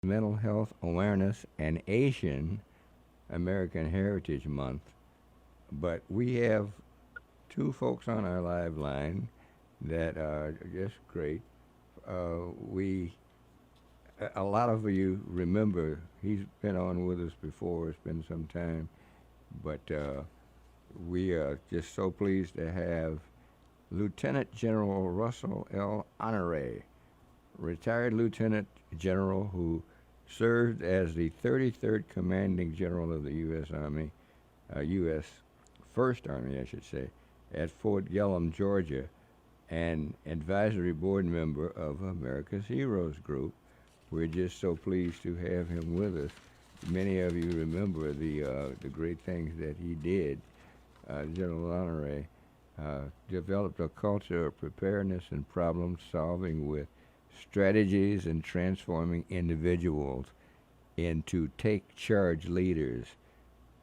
Mental Health Awareness and Asian American Heritage Month. But we have two folks on our live line that are just great. We a lot of you remember he's been on with us before. It's been some time, but we are just so pleased to have Lieutenant General Russel L. Honore, retired Lieutenant General who served as the 33rd Commanding General of the U.S. Army, U.S. First Army, I should say, at Fort Gillem, Georgia, and advisory board member of America's Heroes Group. We're just so pleased to have him with us. Many of you remember the great things that he did. General Honore developed a culture of preparedness and problem solving with strategies and transforming individuals into take charge leaders.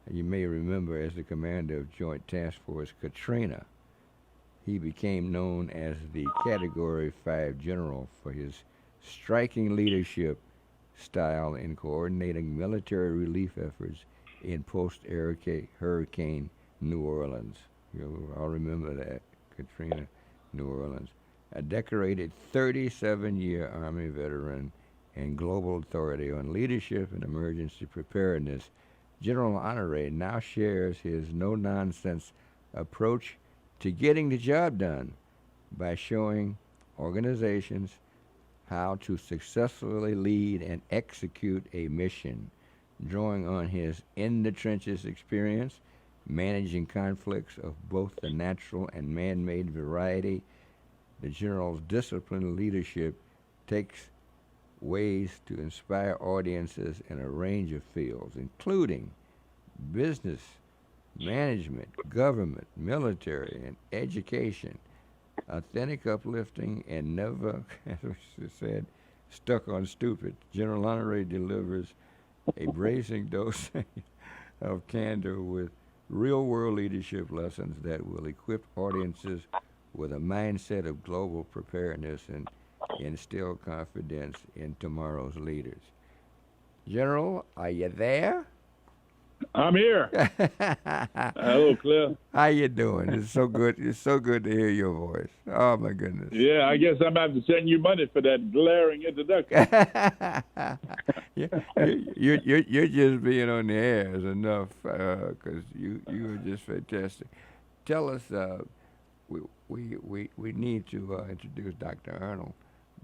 You may remember as the commander of Joint Task Force Katrina, he became known as the Category 5 General for his striking leadership style in coordinating military relief efforts in post-Hurricane New Orleans. You'll all remember that, Katrina, New Orleans. A decorated 37-year Army veteran and global authority on leadership and emergency preparedness, General Honore now shares his no-nonsense approach to getting the job done by showing organizations how to successfully lead and execute a mission, drawing on his in-the-trenches experience, managing conflicts of both the natural and man-made variety. The General's disciplined leadership takes ways to inspire audiences in a range of fields, including business, management, government, military, and education. Authentic, uplifting, and never, as we said, stuck on stupid. General Honore delivers a bracing dose of candor with real-world leadership lessons that will equip audiences with a mindset of global preparedness and instill confidence in tomorrow's leaders. General, are you there? I'm here. Hello, Cliff. How you doing? It's so good. It's so good to hear your voice. Oh my goodness. Yeah, I guess I'm going to have to send you money for that glaring introduction. You're just being on the air is enough because you are just fantastic. Tell us, we need to introduce Dr. Arnold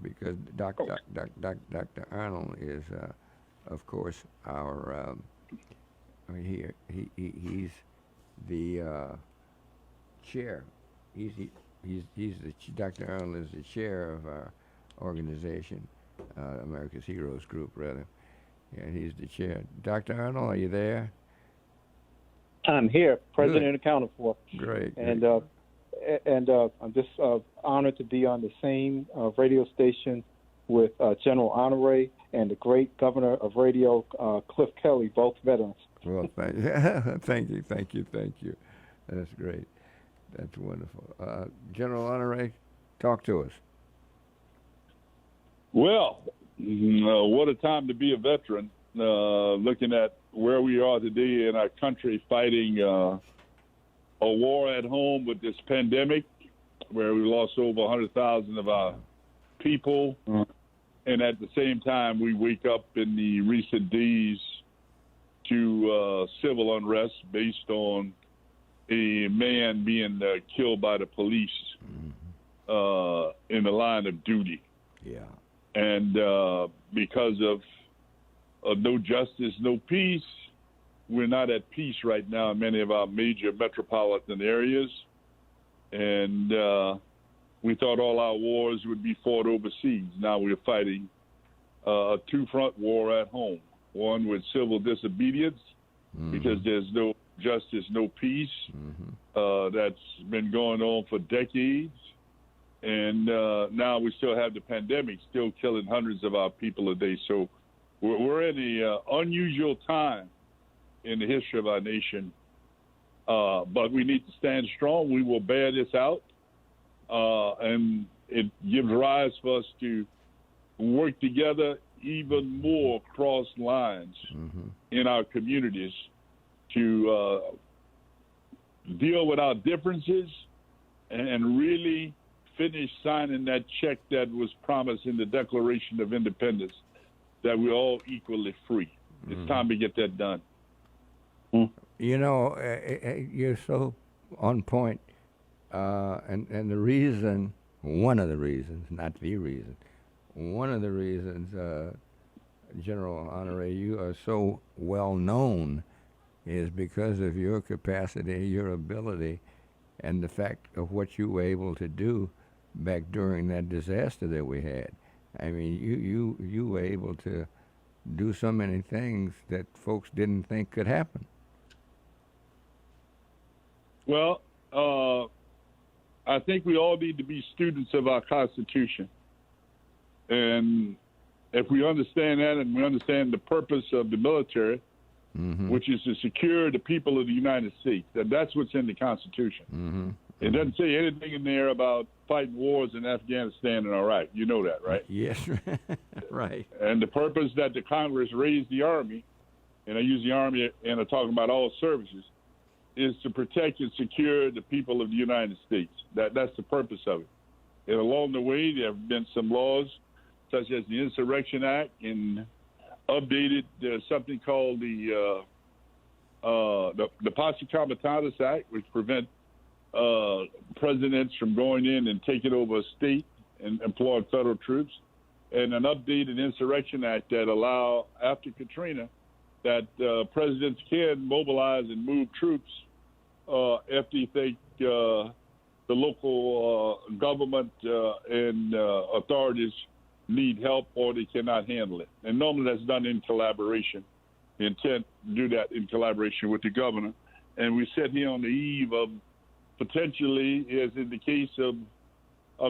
because Dr. Arnold is, of course, our. I mean, he's the chair. Dr. Arnold is the chair of our organization, America's Heroes Group, rather, and he's the chair. Dr. Arnold, are you there? I'm here, present Good. and accounted for. Great. And I'm just honored to be on the same radio station with General Honore and the great governor of radio, Cliff Kelly, both veterans. Well, thank you. That's great. That's wonderful. General Honore, talk to us. Well, what a time to be a veteran, looking at where we are today in our country fighting a war at home with this pandemic, where we lost over 100,000 of our people. And at the same time, we wake up in the recent days to civil unrest based on a man being killed by the police in the line of duty. Yeah. And because of no justice, no peace, we're not at peace right now in many of our major metropolitan areas. And we thought all our wars would be fought overseas. Now we're fighting a two-front war at home. One with civil disobedience, because there's no justice, no peace. That's been going on for decades. And now we still have the pandemic still killing hundreds of our people a day. So we're in an unusual time in the history of our nation. But we need to stand strong. We will bear this out. And it gives rise for us to work together even more cross lines in our communities to deal with our differences and really finish signing that check that was promised in the Declaration of Independence, that we're all equally free. It's time to get that done. You know, you're so on point. And the reason, one of the reasons, not the reason, one of the reasons, General Honore, you are so well known is because of your capacity, your ability, and the fact of what you were able to do back during that disaster that we had. I mean, you were able to do so many things that folks didn't think could happen. Well, I think we all need to be students of our Constitution. And if we understand that and we understand the purpose of the military, which is to secure the people of the United States, that's what's in the Constitution. It doesn't say anything in there about fighting wars in Afghanistan and Iraq. You know that, right? Yes, right. And the purpose that the Congress raised the Army, and I use the Army and I'm talking about all services, is to protect and secure the people of the United States. That's the purpose of it. And along the way, there have been some laws, such as the Insurrection Act, and updated something called the Posse Comitatus Act, which prevent presidents from going in and taking over a state and employing federal troops, and an updated Insurrection Act that allow, after Katrina, that presidents can mobilize and move troops if they think the local government and authorities need help or they cannot handle it. And normally that's done in collaboration. The intent to do that in collaboration with the governor. And we sit here on the eve of potentially, as in the case of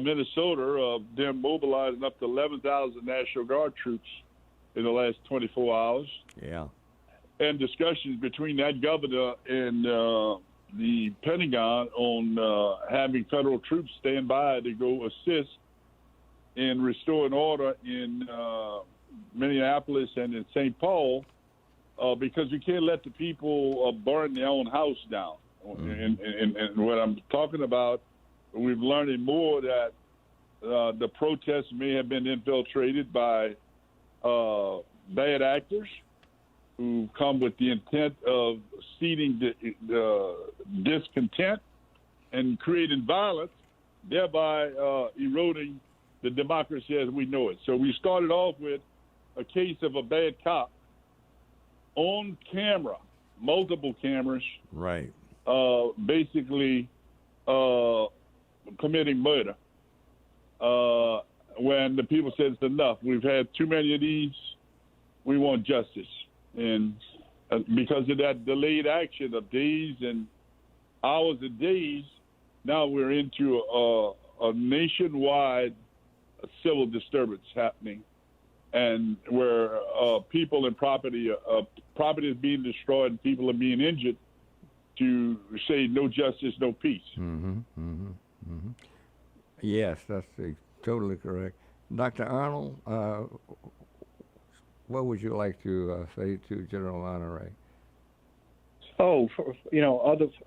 Minnesota, of them mobilizing up to 11,000 National Guard troops in the last 24 hours. Yeah. And discussions between that governor and the Pentagon on having federal troops stand by to go assist in restoring order in Minneapolis and in St. Paul, because we can't let the people burn their own house down. And what I'm talking about, we've learned more that the protests may have been infiltrated by bad actors who come with the intent of seeding the discontent and creating violence, thereby eroding the democracy as we know it. So we started off with a case of a bad cop on camera, multiple cameras, right, basically committing murder. When the people said it's enough, we've had too many of these, we want justice. And because of that delayed action of days and hours and days, now we're into a nationwide civil disturbance happening, and where people and property is being destroyed and people are being injured, to say no justice, no peace. Yes, that's totally correct. Dr. Arnold, what would you like to say to General Honore? Oh,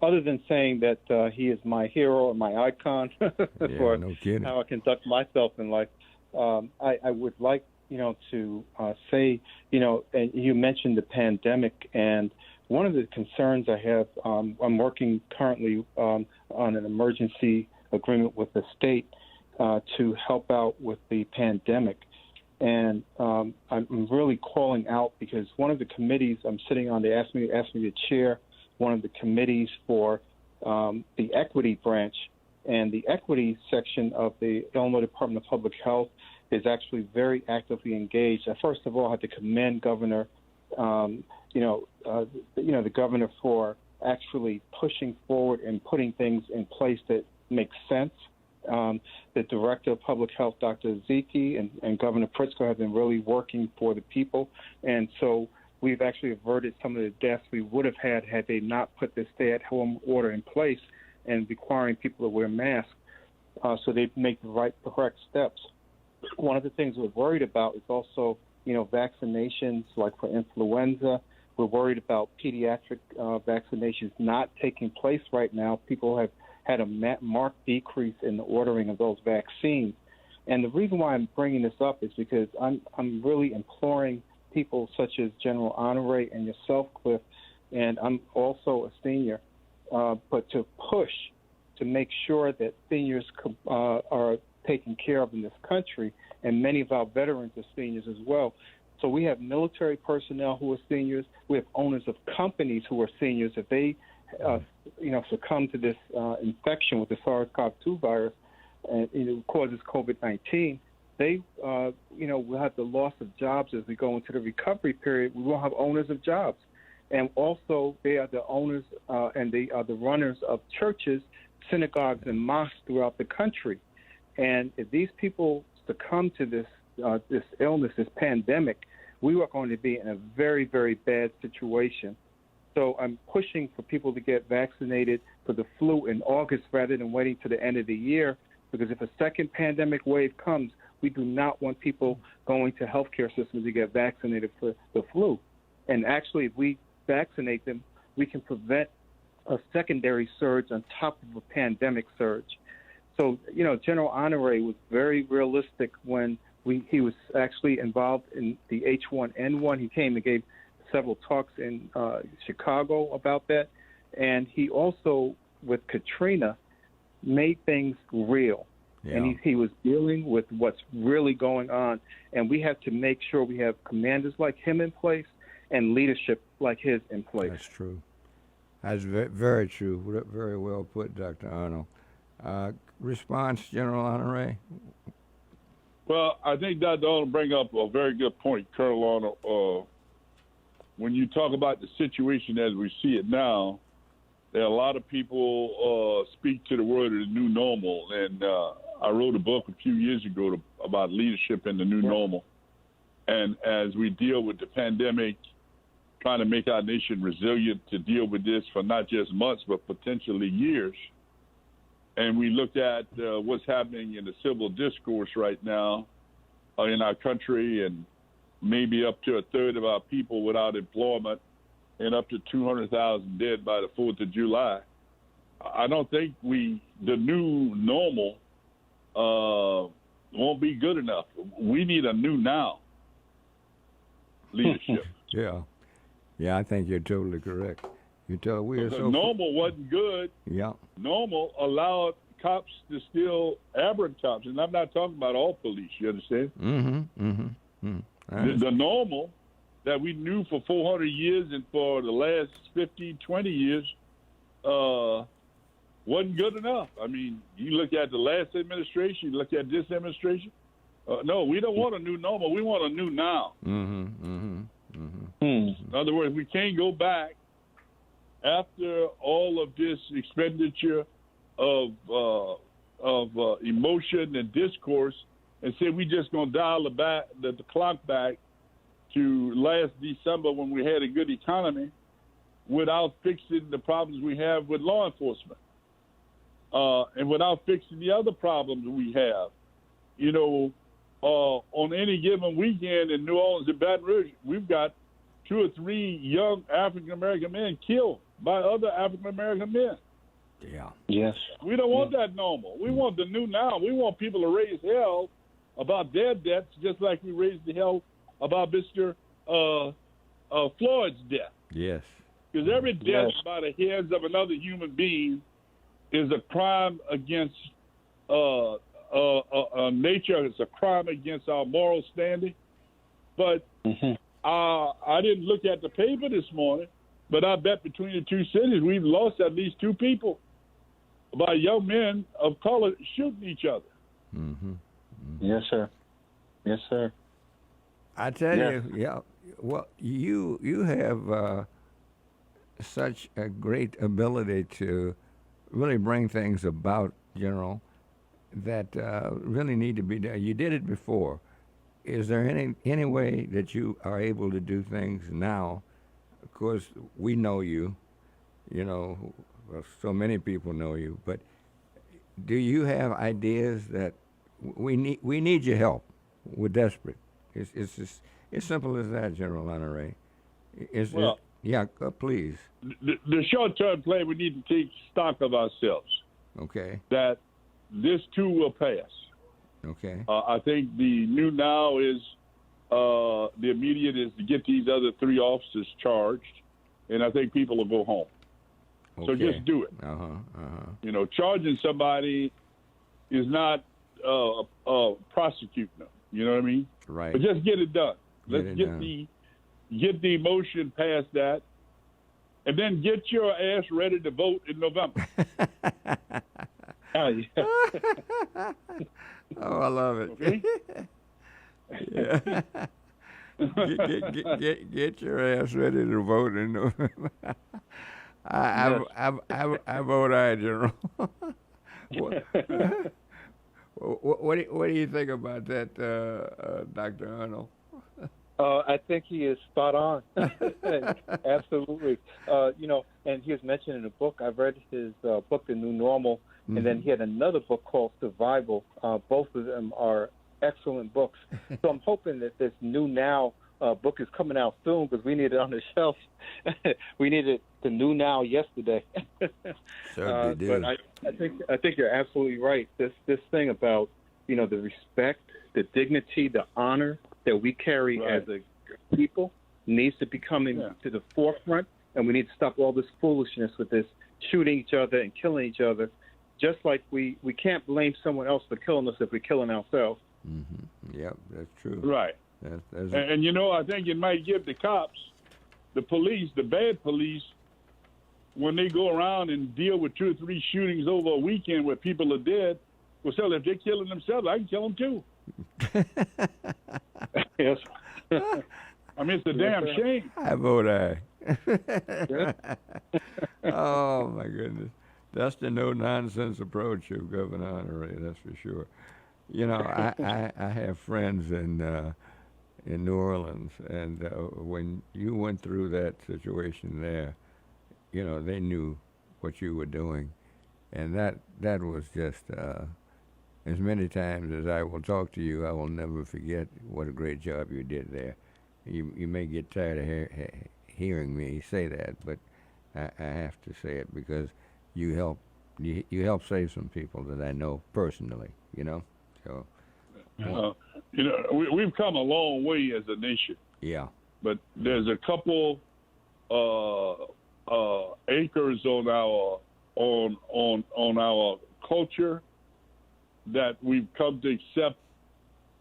other than saying that he is my hero and my icon for no kidding. how I conduct myself in life, I would like, to say, and you mentioned the pandemic, and one of the concerns I have, I'm working currently on an emergency agreement with the state to help out with the pandemic. And I'm really calling out because one of the committees I'm sitting on, they asked me to chair one of the committees for the equity branch. And the equity section of the Illinois Department of Public Health is actually very actively engaged. First of all, I have to commend Governor, the governor for actually pushing forward and putting things in place that make sense. The Director of Public Health, Dr. Zeke, and Governor Pritzker have been really working for the people. And so we've actually averted some of the deaths we would have had they not put the stay-at-home order in place and requiring people to wear masks. So they make the correct steps. One of the things we're worried about is also, vaccinations like for influenza. We're worried about pediatric vaccinations not taking place right now. People have had a marked decrease in the ordering of those vaccines. And the reason why I'm bringing this up is because I'm really imploring people such as General Honore and yourself, Cliff, and I'm also a senior, but to push to make sure that seniors are taken care of in this country, and many of our veterans are seniors as well. So we have military personnel who are seniors. We have owners of companies who are seniors. If they, succumb to this infection with the SARS-CoV-2 virus, and it causes COVID-19, they, will have the loss of jobs as we go into the recovery period. We won't have owners of jobs, and also they are the owners and they are the runners of churches, synagogues, and mosques throughout the country. And if these people succumb to this illness, this pandemic, we are going to be in a very, very bad situation. So I'm pushing for people to get vaccinated for the flu in August rather than waiting to the end of the year, because if a second pandemic wave comes, we do not want people going to healthcare systems to get vaccinated for the flu. And actually, if we vaccinate them, we can prevent a secondary surge on top of a pandemic surge. So, General Honore was very realistic when he was actually involved in the H1N1. He came and gave several talks in Chicago about that. And he also, with Katrina, made things real. Yeah. And he was dealing with what's really going on. And we have to make sure we have commanders like him in place and leadership like his in place. That's true. That's very true. Very well put, Dr. Arnold. Response, General Honore? Well, I think Dr. Arnold bring up a very good point, Colonel Arnold. When you talk about the situation as we see it now, there are a lot of people speak to the word of the new normal, and I wrote a book a few years ago about leadership in the new normal. And as we deal with the pandemic, trying to make our nation resilient to deal with this for not just months, but potentially years. And we looked at what's happening in the civil discourse right now in our country, and maybe up to a third of our people without employment and up to 200,000 dead by the 4th of July. I don't think the new normal won't be good enough. We need a new now leadership. Yeah, I think you're totally correct. Normal wasn't good. Yeah. Normal allowed cops to still aberrant cops, and I'm not talking about all police. You understand? The normal that we knew for 400 years and for the last 50, 20 years wasn't good enough. I mean, you look at the last administration, you look at this administration. No, we don't want a new normal. We want a new now. In other words, we can't go back after all of this expenditure of emotion and discourse and say we just going to dial the clock back to last December when we had a good economy without fixing the problems we have with law enforcement and without fixing the other problems we have. On any given weekend in New Orleans and Baton Rouge, we've got 2 or 3 young African-American men killed by other African-American men. Yeah. Yes. We don't want that normal. We want the new now. We want people to raise hell about their deaths just like we raised the hell about Mr. Floyd's death. Yes. Because every death by the hands of another human being is a crime against nature. It's a crime against our moral standing. But I didn't look at the paper this morning, but I bet between the two cities we've lost at least 2 people by young men of color shooting each other. Yes, sir. Yes, sir. I tell you, well, you have such a great ability to really bring things about, General, that really need to be done. You did it before. Is there any way that you are able to do things now? Of course, we know you, well, so many people know you, but do you have ideas that we need your help? We're desperate. It's simple as that, General Honore. Well, Yeah, please. the short-term plan, we need to take stock of ourselves. Okay. That this too will pass. Okay. I think the new now is the immediate is to get these other 3 officers charged, and I think people will go home. So Okay. just do it. Uh-huh. Charging somebody is not prosecuting them. You know what I mean? Right. But just get it done. Let's it get done. the motion past that, and then get your ass ready to vote in November. Oh, yeah. Oh, I love it. Okay? Yeah. Get your ass ready to vote in November. I vote aye, General. What do you think about that, Dr. Arnold? I think he is spot on. Absolutely. And he was mentioned in a book. I've read his book, The New Normal, and then he had another book called Survival. Both of them are excellent books. So I'm hoping that this New Now book is coming out soon because we need it on the shelf. We needed the New Now yesterday. Certainly do. But I think you're absolutely right. This thing about the respect, the dignity, the honor that we carry Right. as a people needs to be coming to the forefront, and we need to stop all this foolishness with this shooting each other and killing each other. Just like we can't blame someone else for killing us if we're killing ourselves. Mm-hmm. Yep, that's true. Right. That's And I think it might give the cops, the police, the bad police, when they go around and deal with 2 or 3 shootings over a weekend where people are dead, well, so if they're killing themselves, I can kill them too. Yes. I mean, it's a damn shame. I vote aye. Oh, my goodness. That's the no-nonsense approach of Governor Honore, that's for sure. I have friends in New Orleans, and when you went through that situation there, they knew what you were doing, and that was just as many times as I will talk to you, I will never forget what a great job you did there. You may get tired of hearing me say that, but I have to say it because you help save some people that I know personally. So. We've come a long way as a nation. Yeah. But there's a couple anchors on our culture that we've come to accept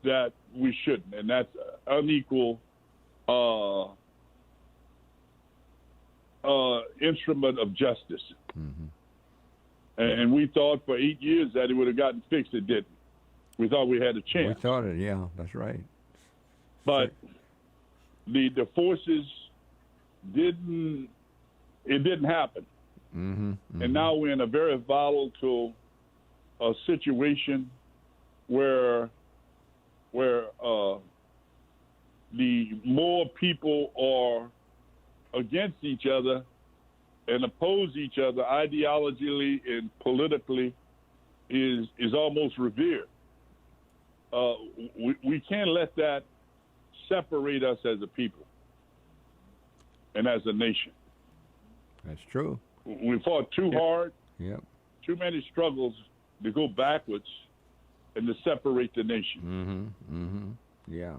that we shouldn't, and that's unequal instrument of justice. Mm-hmm. And we thought for 8 years that it would have gotten fixed. It didn't. We thought we had a chance. We thought it, yeah, that's right. But the forces didn't happen. Mm-hmm, mm-hmm. And now we're in a very volatile situation where the more people are against each other and oppose each other ideologically and politically is almost revered. We can't let that separate us as a people and as a nation. That's true. We fought too hard, Yep. too many struggles to go backwards and to separate the nation. Mm-hmm. Mm-hmm. Yeah.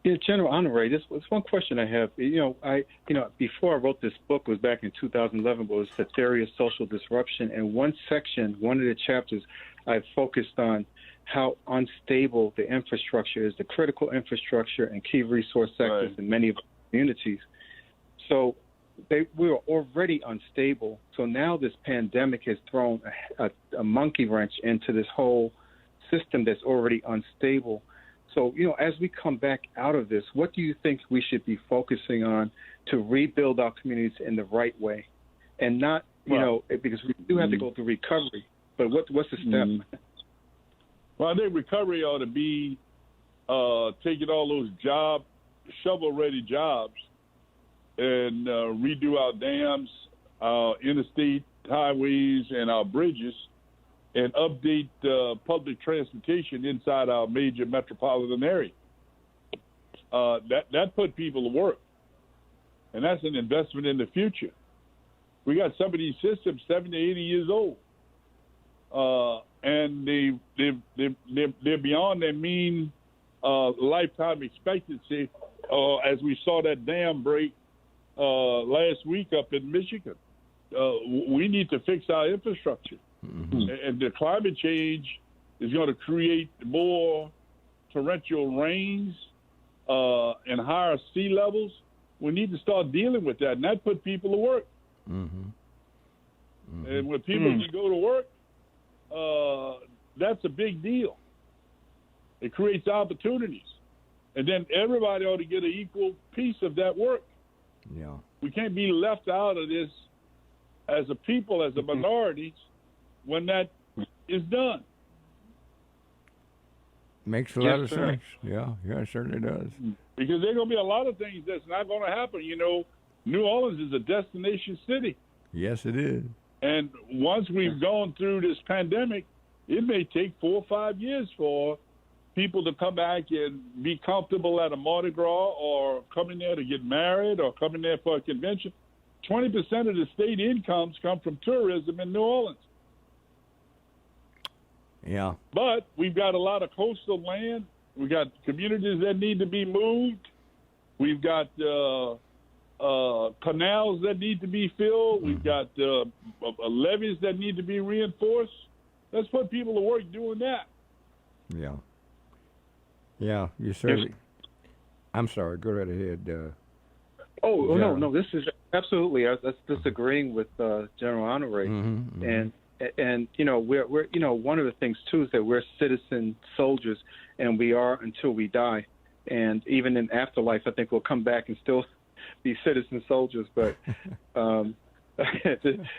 Yeah, General Honore, this was one question I have. Before I wrote this book was back in 2011, but it was The Theory of Social Disruption. And one of the chapters, I focused on how unstable the infrastructure is, the critical infrastructure and key resource sectors in many of our communities. So we were already unstable. So now this pandemic has thrown a monkey wrench into this whole system that's already unstable. So, as we come back out of this, what do you think we should be focusing on to rebuild our communities in the right way? And not, because we do have to go through recovery, but what's the step? Well, I think recovery ought to be taking all those shovel-ready jobs and redo our dams, our interstate highways, and our bridges, and update public transportation inside our major metropolitan area. that put people to work, and that's an investment in the future. We got some of these systems 70, 80 years old, and they're beyond their mean lifetime expectancy. As we saw that dam break last week up in Michigan, we need to fix our infrastructure, and the climate change is going to create more torrential rains and higher sea levels. We need to start dealing with that, and that put people to work. And when people can go to work, that's a big deal. It creates opportunities, and then everybody ought to get an equal piece of that work. Yeah. We can't be left out of this as a people, as a minority, when that is done. Makes a lot of sense. Yeah, it certainly does. Because there are going to be a lot of things that's not going to happen. You know, New Orleans is a destination city. Yes, it is. And once we've gone through this pandemic, it may take 4 or 5 years for people to come back and be comfortable at a Mardi Gras, or come in there to get married, or come in there for a convention. 20% of the state incomes come from tourism in New Orleans. Yeah. But we've got a lot of coastal land. We've got communities that need to be moved. We've got canals that need to be filled. We've got levees that need to be reinforced. Let's put people to work doing that. Yeah. Yeah, you certainly. I'm sorry. Go right ahead. No. This is absolutely. That's disagreeing with General Honore, and you know we're one of the things too is that we're citizen soldiers, and we are until we die, and even in afterlife, I think we'll come back and still be citizen soldiers. But this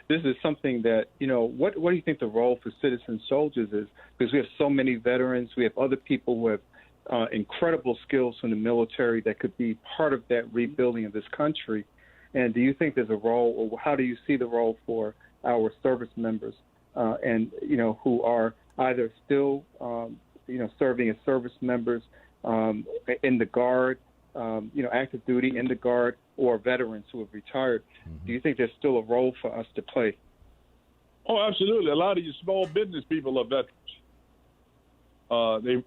is something that What do you think the role for citizen soldiers is? Because we have so many veterans, we have other people who have incredible skills from the military that could be part of that rebuilding of this country. And do you think there's a role, or how do you see the role for our service members, and who are either still serving as service members in the Guard, active duty in the Guard, or veterans who have retired? Do you think there's still a role for us to play? Oh, absolutely. A lot of you small business people are veterans. They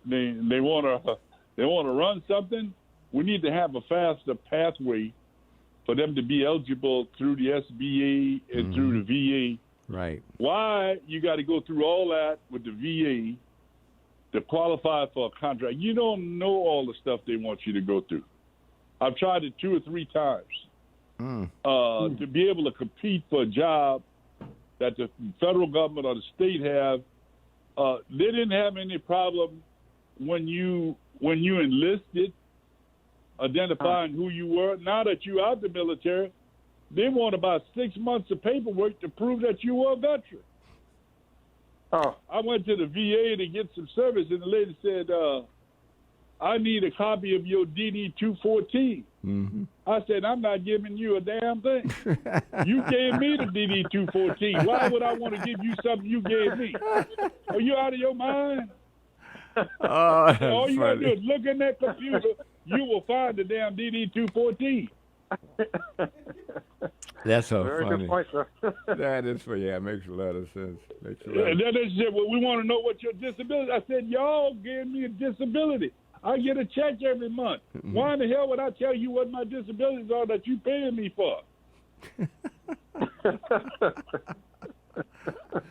want to run something. We need to have a faster pathway for them to be eligible through the SBA and through the VA. Right. Why you got to go through all that with the VA to qualify for a contract? You don't know all the stuff they want you to go through. I've tried it 2 or 3 times to be able to compete for a job that the federal government or the state have. They didn't have any problem when you enlisted, identifying who you were. Now that you're out the military, they want about 6 months of paperwork to prove that you were a veteran. I went to the VA to get some service, and the lady said, I need a copy of your DD-214. I said, I'm not giving you a damn thing. You gave me the DD-214. Why would I want to give you something you gave me? Are you out of your mind? All you got to do is look in that computer. You will find the damn DD-214. That's so Very funny. good point, sir. That is for It makes a lot of sense. And then they said, well, we want to know what your disability. I said, y'all gave me a disability. I get a check every month. Why in the hell would I tell you what my disabilities are that you paying me for?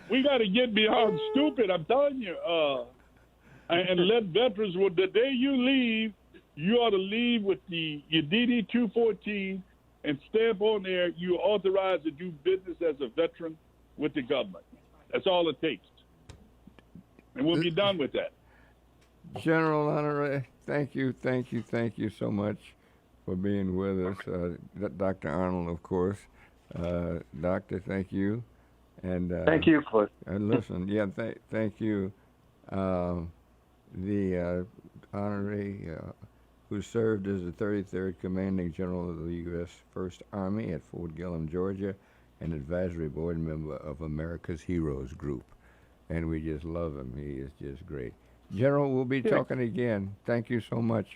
We got to get beyond stupid. I'm telling you. And let veterans, the day you leave, you ought to leave with your DD-214 and stamp on there, you're authorized to do business as a veteran with the government. That's all it takes. And we'll be done with that. General Honore, thank you so much for being with us. Dr. Arnold, of course. Doctor, thank you. And thank you, Cliff. And listen, thank you. The Honore, who served as the 33rd Commanding General of the U.S. First Army at Fort Gillem, Georgia, and advisory board member of America's Heroes Group. And we just love him. He is just great. General, we'll be talking again. Thank you so much.